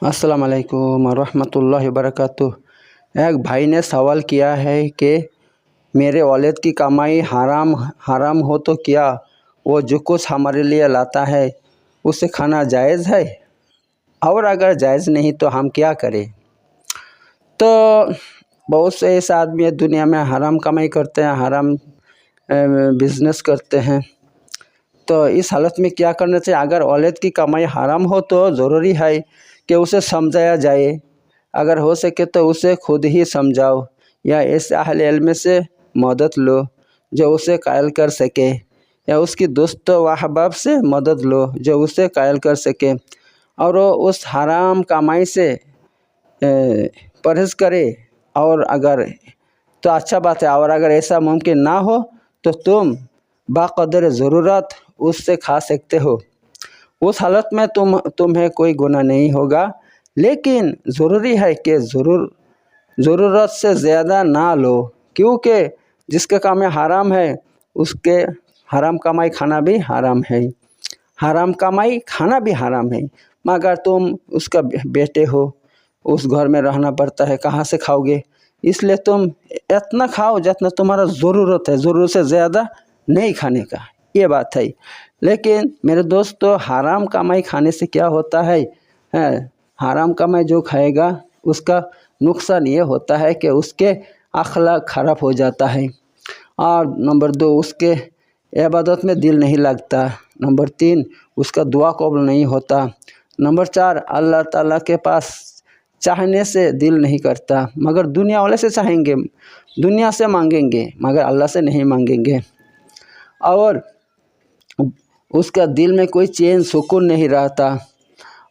अस्सलाम वालेकुम रहमतुल्लाहि वबरकातुह। एक भाई ने सवाल किया है कि मेरे औलाद की कमाई हराम हो तो क्या वो जो कुछ हमारे लिए लाता है उसे खाना जायज़ है, और अगर जायज़ नहीं तो हम क्या करें। तो बहुत से ऐसे आदमी दुनिया में हराम कमाई करते हैं, हराम बिज़नेस करते हैं। तो इस हालत में क्या करना चाहिए। अगर औलाद की कमाई हराम हो तो ज़रूरी है कि उसे समझाया जाए। अगर हो सके तो उसे खुद ही समझाओ या ऐसे अहले इल्म से मदद लो जो उसे कायल कर सके, या उसकी दोस्त व अहबाब से मदद लो जो उसे कायल कर सके, और वो उस हराम कमाई से परहेज़ करे। और अगर तो अच्छा बात है, और अगर ऐसा मुमकिन ना हो तो तुम बाक़दर ज़रूरत उससे खा सकते हो। उस हालत में तुम्हें कोई गुनाह नहीं होगा, लेकिन ज़रूरी है कि ज़रूरत से ज़्यादा ना लो, क्योंकि जिसका काम में हराम है उसके हराम कमाई खाना भी हराम है, हराम कमाई खाना भी हराम है। मगर तुम उसका बेटे हो, उस घर में रहना पड़ता है, कहाँ से खाओगे। इसलिए तुम इतना खाओ जितना तुम्हारा ज़रूरत है, ज़रूरत से ज़्यादा नहीं खाने का, ये बात है। लेकिन मेरे दोस्तों, हराम कमाई खाने से क्या होता है, हराम कमाई जो खाएगा उसका नुकसान ये होता है कि उसके अखलाक ख़राब हो जाता है, और नंबर 2 उसके इबादत में दिल नहीं लगता, नंबर 3 उसका दुआ कबूल नहीं होता, नंबर 4 अल्लाह ताला के पास चाहने से दिल नहीं करता, मगर दुनिया वाले से चाहेंगे, दुनिया से मांगेंगे, मगर अल्लाह से नहीं मांगेंगे। और उसका दिल में कोई चैन सुकून नहीं रहता।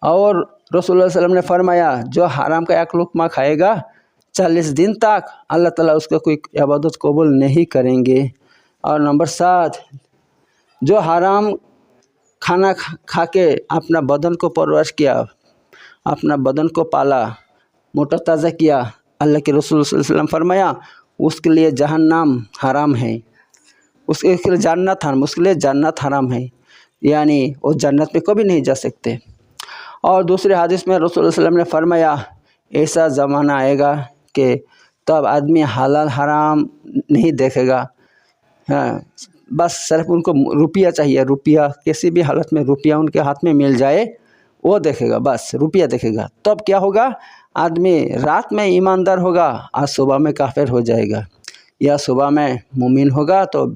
और रसूलुल्लाह सल्लल्लाहु अलैहि वसल्लम ने फरमाया, जो हराम का एक लुक़मा खाएगा 40 दिन तक अल्लाह ताला उसका कोई इबादत कबूल नहीं करेंगे। और नंबर 7, जो हराम खाना खा के अपना बदन को परवरिश किया, अपना बदन को पाला, मोटा ताज़ा किया, अल्लाह के रसूल सल्लल्लाहु अलैहि वसल्लम फरमाया उसके लिए जहन्नम हराम है, उसके लिए जन्नत हराम है, यानी वो जन्नत में कभी नहीं जा सकते। और दूसरे हदीस में रसूल सल्लल्लाहु अलैहि वसल्लम ने फरमाया, ऐसा ज़माना आएगा कि तब आदमी हलाल हराम नहीं देखेगा, बस सिर्फ उनको रुपया चाहिए, रुपया किसी भी हालत में रुपया उनके हाथ में मिल जाए वो देखेगा, बस रुपया देखेगा। तब क्या होगा, आदमी रात में ईमानदार होगा और सुबह में काफिर हो जाएगा, या सुबह में मुमिन होगा तो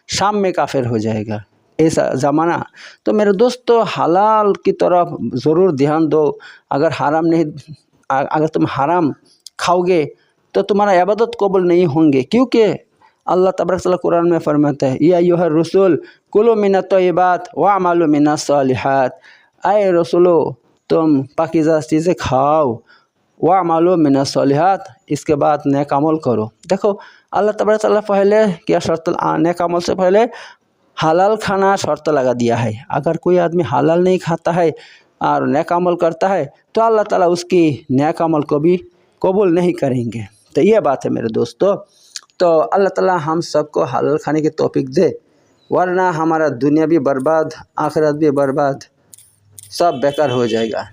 शाम में काफिर हो जाएगा, ऐसा ज़माना। तो मेरे दोस्तों, हलाल की तरफ ज़रूर ध्यान दो। अगर तुम हराम खाओगे तो तुम्हारा इबादत कबूल नहीं होंगे, क्योंकि अल्लाह तबारक तआला कुरान में फरमाता है, या अय्युहर रसूल कुलू मिनत तय्यिबात वअमलू मिनस सालिहात। आए रसूलो, तुम पाकीज़ा चीज़ें खाओ, वअमलू मिनस सालिहात, इसके बाद नेक अमल करो। देखो, अल्लाह तबारक तआला पहले क्या शर्त, नेक अमल से पहले हलाल खाना शर्त लगा दिया है। अगर कोई आदमी हलाल नहीं खाता है और नेक अमल करता है तो अल्लाह ताला उसकी नेक अमल को भी कबूल नहीं करेंगे। तो ये बात है मेरे दोस्तों। तो अल्लाह ताला हम सबको हलाल खाने की तौफीक दे, वरना हमारा दुनिया भी बर्बाद, आखिरत भी बर्बाद, सब बेकार हो जाएगा।